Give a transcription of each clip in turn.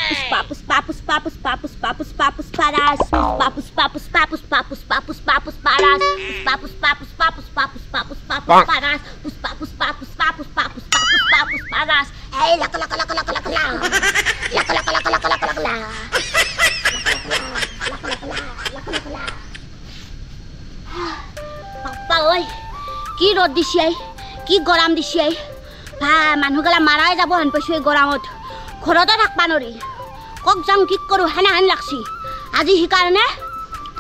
Puspa pusparas. Hey, laka. Papa oi, ki rod disi ai, ki goram disi ai. Manhugala marai jabo han paishu ei goramot. Khoroto thakba nori. Kok jang ki koru hana lagsi. Aji hi karone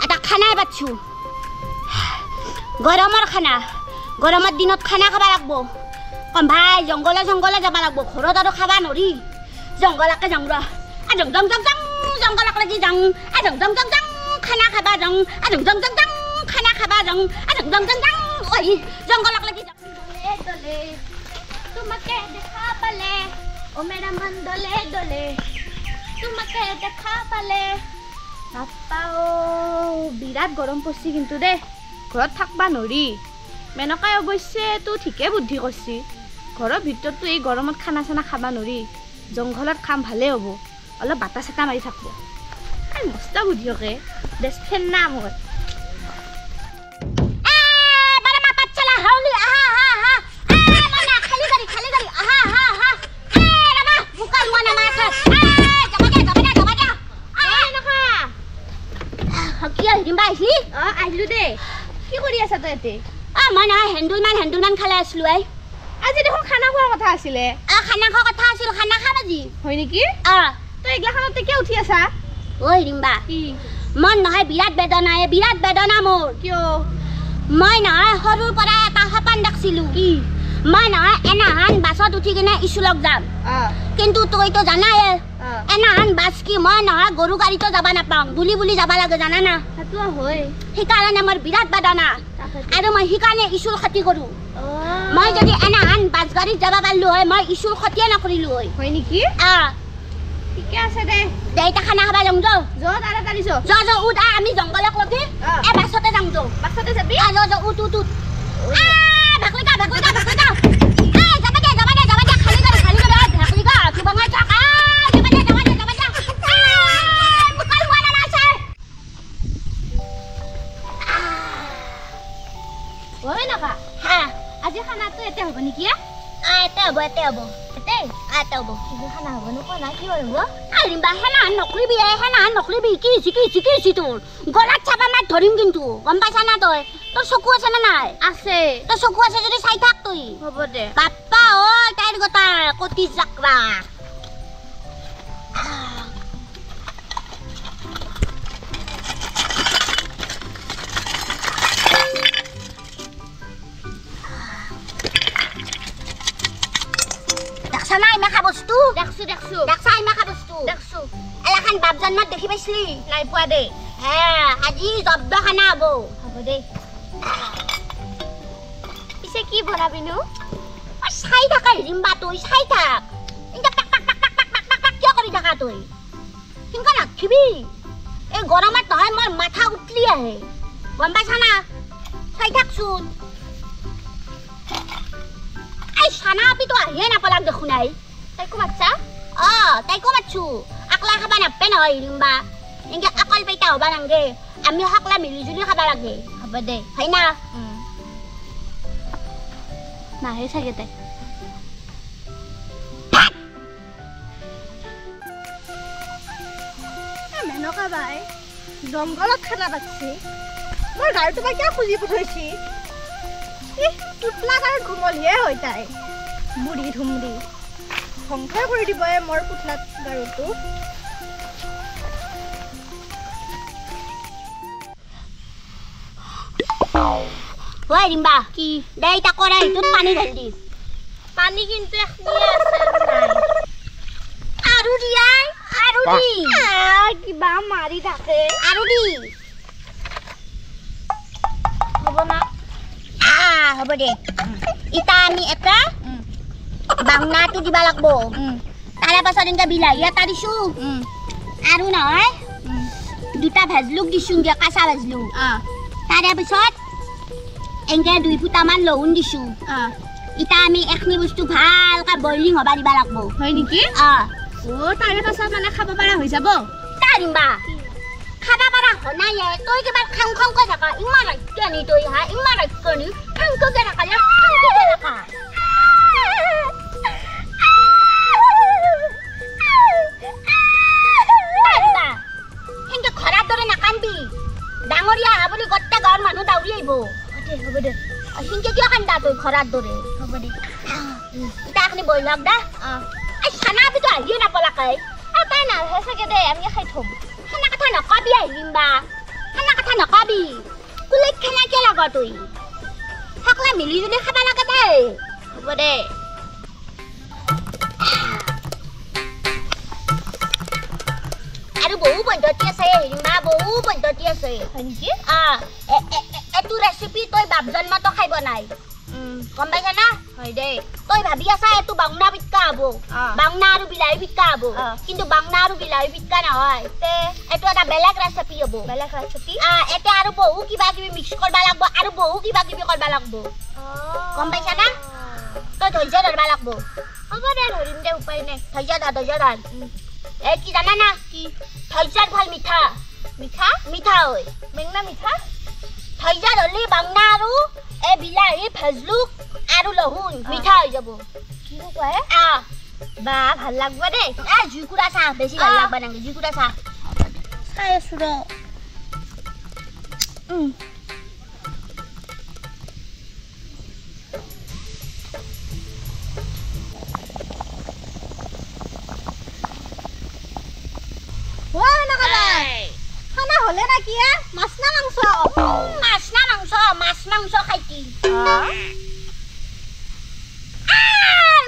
eta khanai batchu. Goramor khana. Goramot dinot khana khaba lagbo. Kom bhai jongole jaba lagbo. Khoroto khaba nori. Jongolake jangra. Ajong jongolak lagi jang. Ajong khana khaba jang. Ajong khana khaba jang. Ajong oi jongolak lagi jang. Dole तुमके देखा पले ओ मेरा मन डोले तुमके देखा पले पापाओ বিরাট গরম পড়ছি কিন্তু দে ঘৰত থাকবা নৰি মেনকাই অৱশ্যে তু ঠিকে বুদ্ধি কৰছি ঘৰৰ ভিতৰত তু এই গৰমত খানা চানা খাবা নৰি জংঘলত খাম ভালে হ'ব অলপ বাতা চাতা মাৰি থাকব আই মস্তা বুদ্ধিকে দেশ ফেন না মোৰ আহিলো দে কি কৰি আছা তই এতে মানে হেণ্ডুলমান খালে আসলো আই আজি দেখোন খানা খোৱাৰ কথা আছিলে খানা খোৱাৰ কথা আছিল খানা খাম আজি হয় নেকি তই এগলাখানতে কিয় উঠি আছা ঐ ৰিম্বা কি মন নহয় বিৰাট বেদনা মোৰ কিয় মই নহয় সৰুৰ পৰা এটা সপোন দেখিছিলো কি মই নহয় এনাহান বাছত উঠি কিনে স্কুলত যাম কিন্তু তই তো জানাই এনাহান বাছ কি মই নহয় গৰু গাড়ীতো যাব নাপাম বুলি যাব লাগে জানা না সেইটো হয় সেইকাৰণে মোৰ বিৰাট বেদনা আৰু মই সেইকাৰণে স্কুল খতি কৰো মই যদি এনাহান বাছ গাড়ীত যাব পাৰিলো হয় মই স্কুল খতিয়ে নকৰিলো হয় নেকি ঠিকে আছে দে দেইতা খানা খাবা যাম যো তাড়াতাড়ি যো উঠ আমি জংগলক লগে এ বাছতে যাম বাছতে যাবি যো উঠ ভাকলিকা যাব দে খালি কৰি ভাকলিকা কি বঙাই থাক যাব দে মুকাল ওয়ালা আছে ওই নাকা আজি খানাটো এতে হ'ব নেকি এতে হ'ব কি খানা হ'ব নকো না কি হ'ব আৰিবা হেনা নকৰিবি কি তোৰ গলাত চাবা মাত ধৰিম কিন্তু গম পাইছা না তই তোৰ চকু আছে না নাই আছে তোৰ চকু আছে যদি চাই থাক তুই হ'ব দে পাপা ঐ তাইৰ গটা কতি জাকৰা Sanai maka bostu daksu daksai maka bostu daksu elakan bab jannat দেখি পাইছলি নাই পোৱা দে আজি জব্দ খানা হ'ব দে পিছে কি বনাবিনো চাই থাকা ৰিম্বা তুই চাই থাক ইটা পাক কিয় কৰি থাকা তুই কিনকা নাখিবি এই গৰমত নহয় মোৰ মাথা উঠলি আহে গম পাইছা না চাই থাকচোন খানা আপি তো আহিয়ে নাপালাক দেখোন আই তাইকো মাতছা তাইকো মাতছো আকলা খাবা নাপে নহয় ৰিম্বা এনেকে অকল পেইটা হবা নাংগে আমি সকলা মিলিজুলি খাবা লাগে হ'ব দে হয় না নাহে চাগে তাই মেনকা বাই জংঘলত খানা পাচ্ছি মোৰ গাড়ীটো বা কিয় খুজি পঠাইছি পুতলা গাড়ীত ঘুমলিয়ে হৈ তাই বুঢ়ী ধুমৰি সংসাৰ কৰি দিব মোৰ পুতলা গাড়ীটো ঐ ৰিম্বা কি দে ইটা কৰা এইটোত পানী ঢাল দি পানী কিন্তু এখনিয়ে আছে আৰু দি কিবা মাৰি থাকে আৰু দি হ'ব না হ'ব দে ইটা আমি এটা বাংনাটো দিবা লাগব তাৰে পাছত এনেকে বিলাহী এটা দিছো আৰু নহয় দুটা ভাজলুক দিছো কাঁচা ভাজলুক তাৰে পিছত এনেকে 2 ফুটামান লহুন দিছো ইটা আমি এখনি বস্তু ভালকৈ বইলিং হবা দিবা লাগব হয় নেকি তাৰে পাছত মানে খাব পাৰা হৈ যাব তাৰিমবা খাবা পাৰা হনায়ে তই কিবা খাং খাং কৈ থাকা ইমান ৰাক্ষনি তই হা ইমান ৰাক্ষনি খাং কৈ থাকা খাং কৈ থাকা তাৰিমবা হেংকে ঘৰৰ দৰে নাকানবি ডাঙৰীয়া আহা বুলি গোটেই গাঁৱৰ মানুহ দাউৰি আহিব হ'ব দে হেংকে কিয় কান্দা তই ঘৰৰ দৰে হ'ব দে ইটা এখনি বহি লওক দে খানা বিটো আহিয়ে নাপলাকাই তাই নাহে চাগে দে আমি খাই থম খানা কথা নকবি আহিমবা খানা কথা নকবি কুলে খানা কিয় লাগ তুই সকলে মিলি জুলি খাবা লাগে দে হ'ব দে আৰু বহু পদ্ধতি আছে আহিমবা বহু পদ্ধতি আছে হয় নেকি এটো ৰেচিপি তই বাপ জন্মতো খাই বনাই গম পাইছা না হয় দে তই ভাবি আছা এটো বাংনা বিটকা হব বাংনা আৰু বিলাহী বিটকা হব কিন্তু বাংনা আৰু বিলাহী বিটকা নহয় তে এটো এটা বেলেগ ৰেচিপি হব বেলেগ ৰেচিপি এতে আৰু বহু কিবা কিবি মিক্স কৰবা লাগব আৰু বহু কিবা কিবি কৰবা লাগব গম পাইছা না তই ধৈৰ্য ধৰবা লাগব হ'ব দে ধৰিম দে উপায় নাই ধৈৰ্য ধৰ এ কি জানা না কি ধৈৰ্যৰ ফল মিঠা মিঠা মিঠা হয় মেংনা মিঠা ধৈৰ্য ধৰলি বাংনা আৰু এ বিলাহী ভেজলুক আৰু লহুন মিঠা হৈ যাব কি কয় বা ভাল লাগব দে জুইকুৰা চা বেছি ভাল লাগব নাগে জুইকুৰা চা চাই আছো ৰ খানা হলে না কি মাছ না মাংস মাছ না মাংস মাছ মাংস খাইতি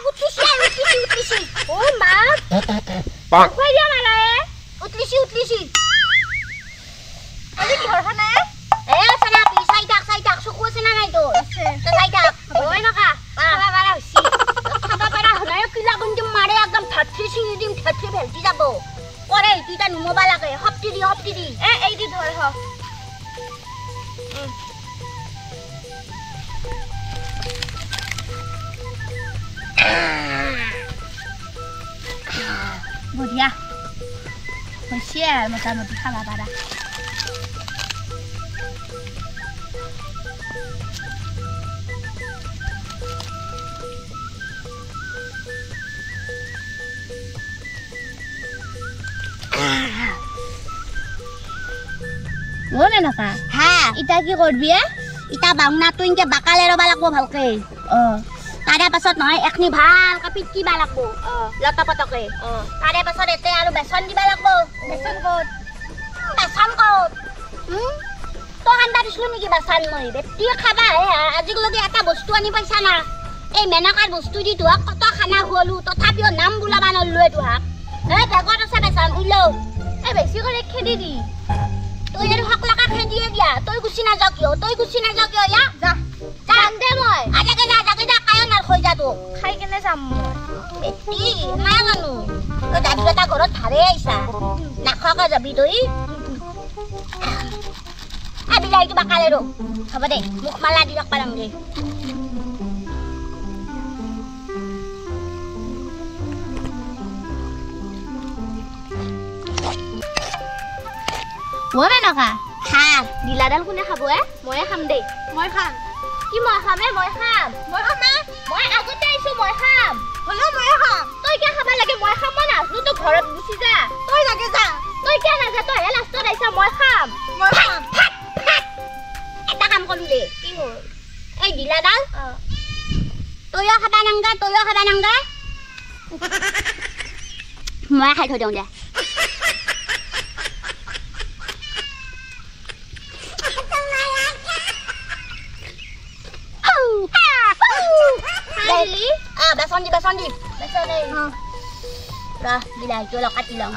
উঠলিছি ও মা খুৱাই দিয়া মালায়ে উঠলিছি আজি কি হৰ খানা খানা পি চাই থাক চকু আছে না নাই তোৰ চাই থাক হয় নকা খাবা পাৰা হৈছি খাবা পাৰা হনায় কিলা গুঞ্জম মাৰে একদম ঠাঠি চিঙি দিম ঠাঠি ভেলটি যাব কৰে ইটা নুমবা লাগে হপটি দি এই দি ধৰ হ বঢ়িয়া হৈছে আৰু মোটামুটি খাবা পাৰা ওনে নকা হা ইটা কি কৰবি ইটা বাংনাটো ইনকে বাকালে ৰবা লাগব ভালকে তাৰে পাছত নহয় এখনি ভালকে পিটকিবা লাগব লতা পতকে তাৰে পাছত এতে আৰু বেচন দিবা লাগব বেচন ক'ত তো আনবা দিছলো নেকি বেচন মই বেটি খাবা আজিলৈকে এটা বস্তু আনি পাইছা না এই মেনকাৰ বস্তু দি তোহাক কত খানা খুৱালো তথাপিও নাম বোলাবা নললো তোহাক বেগত আছে বেচন উইলো বেছি কৰি খেদি দি তই আৰু হকলাকা খেদিয়ে দিয়া তই গুছি না যাও কিয় ইয়া যা যাম দে মই আজাকে যা কায় নাৰ হৈ যা তো খাই কেনে যাম বেটি না জানো তই দাদু এটা ঘৰত ধাৰে আইছা নাখোৱাকে যাবি তই বিলাহীটো বাকালে ৰ হ'ব দে মুখ মালা দি ৰাখবা লাগে ওনে নকা খা দিলাডাল কোনে খাব ময়ে খাম দেই মই খাম কি মই খাম মই আগতে আইছো মই খাম হলো মই খাম তই কি খাবা লাগে মই খাম না তো ঘৰত গুছি যা তই লাগে যা তই কি না যা তই লাষ্টত আইছা মই খাম এটা কাম কৰিম দে কি হ'ল এই দিলাডাল তইও খাবা নাংগা মই খাই থৈ দিওঁ দে beson di dah bilang itu lokat bilang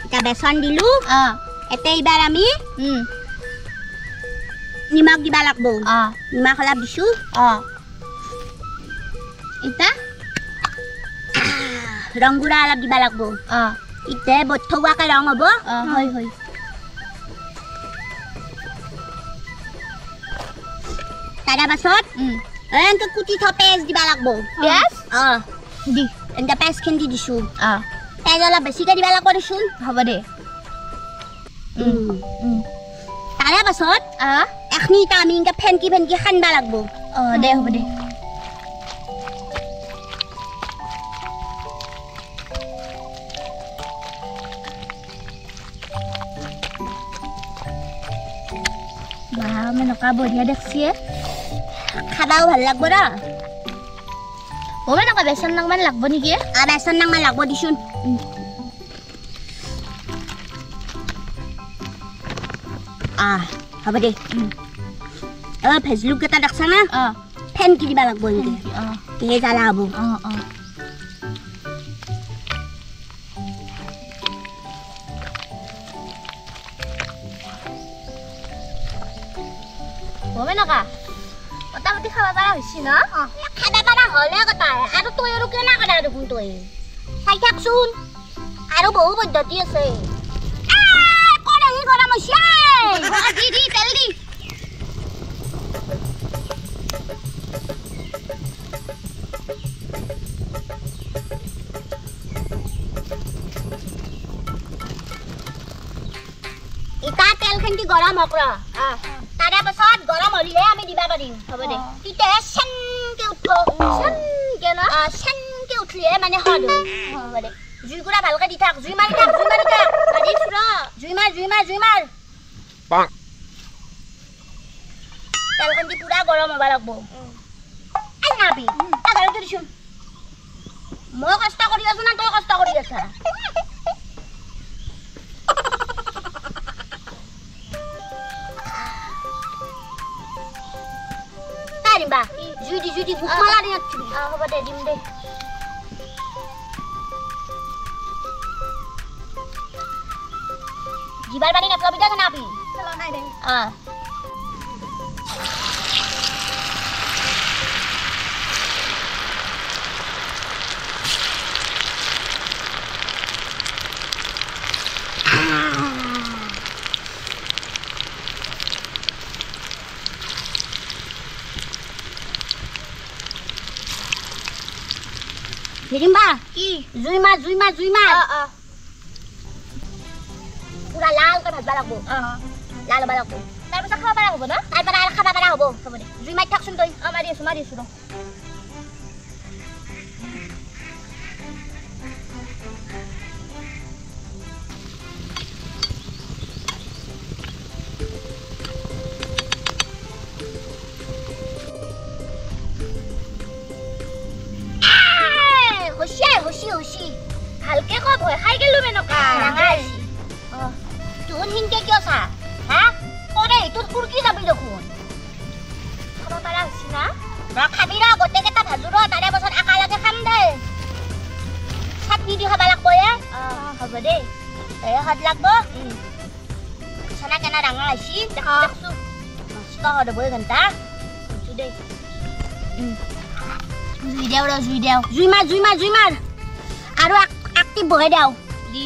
kita beson dulu ete ibar ami নিমখ দিবা লাগব নিমখ অলপ দিছো ইতা ৰং গুড়া অলপ দিবা লাগব ইতে বথুৱাকে ৰং হ'ব হয় হয় তাৰে পাছত এনেকে কুটি থোৱা পেজ দিবা লাগব পেজ দি এনেকে পেজখিনি দিছো পেজ অলপ বেছিকে দিবা লাগব দেচোন হ'ব দে তাৰে পাছত এখনি তা আমি এনেকে ফেনকি ফেনকি খানবা লাগব দে হ'ব দে নকা বঢ়িয়া দেখছি খাবাও ভাল লাগব না নকা বেচন নাংমান লাগব নেকি বেচন নাংমান লাগব দিছোন হ'ব দে ভেজলুক এটা দেখছা না ফেন কি দিবা লাগব এনেকে জ্বালা হ'ব নকা মোটামুটি খাব পাৰা হৈছে ন খাব পাৰা হ'লে কথা আৰু তই আৰু কেনে কৰা দেখোন তই চাই থাকচোন আৰু বহু পদ্ধতি আছে গৰম হৈছে দি তেল দি ইটা তেলখিনি গৰম হওক তাৰে পাছত গৰম হলিলে আমি দিবা পাৰিম হ'ব দে তিতে সেনকে উঠো সেনকে না সেনকে উঠলিয়ে মানে হদ হ'ব দে জুই গুড়া ভালকে দি থাক জুই মাৰি থাক আদি ফুৰা জুই মাৰ পাক তেলখিনি পুৰা গৰম হ'ব লাগব আই নাবি আগাৰটো দিছোন মই কষ্ট কৰি আছো না তই কষ্ট কৰি আছা Ba, judi buku malah dia curi. Apa pada dim deh. Jibal bani nak lebih dah kenapa? Kalau naik deh. Hirimba, Zui mar. Pura lal kan balak bo. Lal balak bo. Tar pa khaba para hobo na? Tar para khaba para hobo. Hobo de. Zui mar thak sun toy. Mari suno. Hoshi. Halke ko bhoy khai gelu menoka. Rangai. Tun hinke kyo sa? Ha? Ore tur kurki jabi dekhun. Khaba para hoshi na? Ra khabira gote keta bhajuro tare bosor akalage kham de. Chatni di khaba lagbo ye? Hobo de. Hat lagbo? Sana kena rangai hoshi. Deksu. Ska hodo boy ganta. Sude. Zui mar. Aru aktif bohe daw. Di.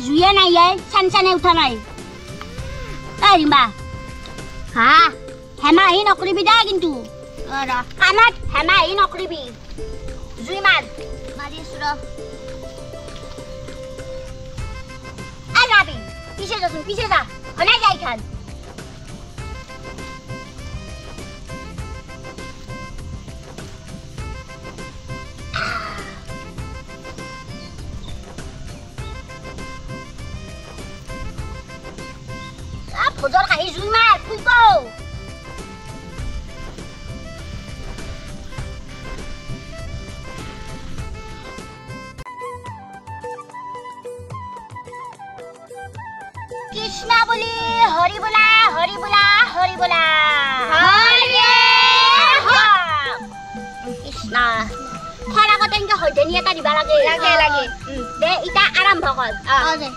Zuya na ye, san uta nai. Rimba. Ha, hema hi nokribi da kintu. Ora. Kamat hema hi nokribi. Zui mar. Mari suro. Arabi. Pise da. Ona jai khan. Bojor kahi zui mar, puiko. Krishna boli, Hari bola. Krishna. Khara ko tenke hoideni eta diba lage. Lage. De ita arambho kor. De.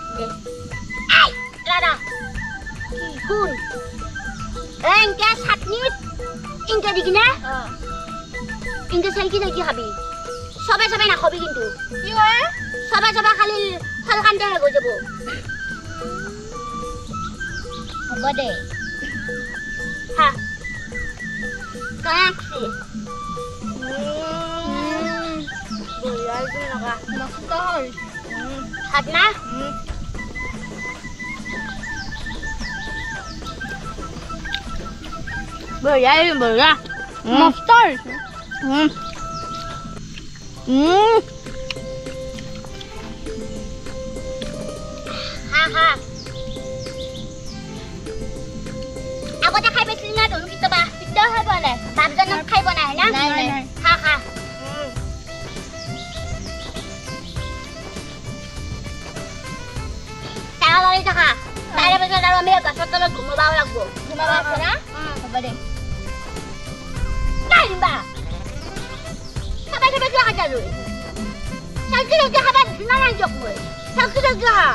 Ai, rara. Kun. এনকে চাটনি ইনকে দি কিনে ইনকে সেলকি সেলকি খাবি সবে সবে নাখাবি কিন্তু কি হয় সবে সবে খালি ফলকান্তে হৈ যাব হ'ব দে হা কাছি বঢ়িয়া হৈছে লগা মস্ত হ'ল ভাত না বঢ়িয়া বঢ়িয়া মস্ত হৈছে হা হা আগতে খাই পাইছিলি না তোৰ কেতিয়াবা কেতিয়াও খাই পোৱা নাই বাপজনক খাই পোৱা নাই না নাই খা খা তালৈ থাকা তাৰে পিছত আৰু আমি গছৰ তলত ঘুমাব লাগিব ঘুমাব আছে না হ'ব দে কাইবা খাবা খাবা কিয় খাই যালো চালকি চালকি খাবা নাই জক মই চালকি চালকি খা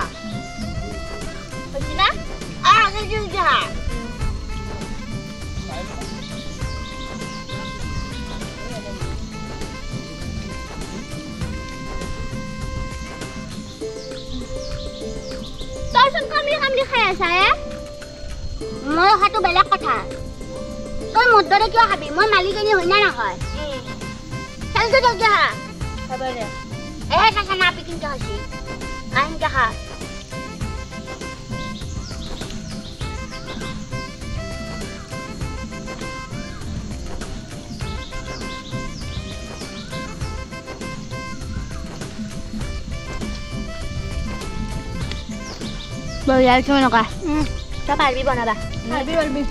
বুজি না চালকি চালকি খা তইচোন কামলি কামলি খাই আছা মই খাটো বেলেগ কথা তই মোৰ দৰে কিয় খাবি মই মালিকনী হয় না নহয় চালকি চালকি খা খাব দে কাকা না পিকিং কে খাইছি আইন কে খা বঢ়িয়া হৈছে নকা তই পাৰিবি বনাবা পাৰিবি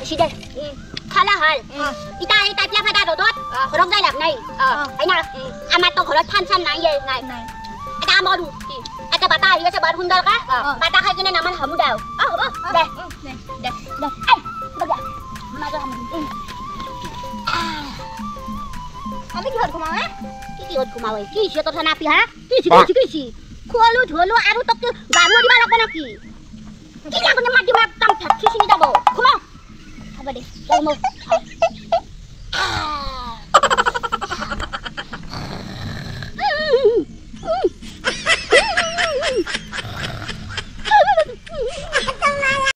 Sige. Khala hal. Ita tia phada dodot. Khorok dai lak nai. Ai na. Amat to khorok than san nai ye nai. Ata modu. Ata bata hi se bar hundal ka. Bata khai kine naman hamu dau. Hobo. De. De. De. Ai. Baga. Ma to hamu. Ami ki hot khumau ki hot khumau ki se to thana pi ha. Ki kholu dholu aru tok garu diba lagbe na ki. Ki na kone mati ma tam thak chi sini dabo. Khumau. Apa deh? Kamu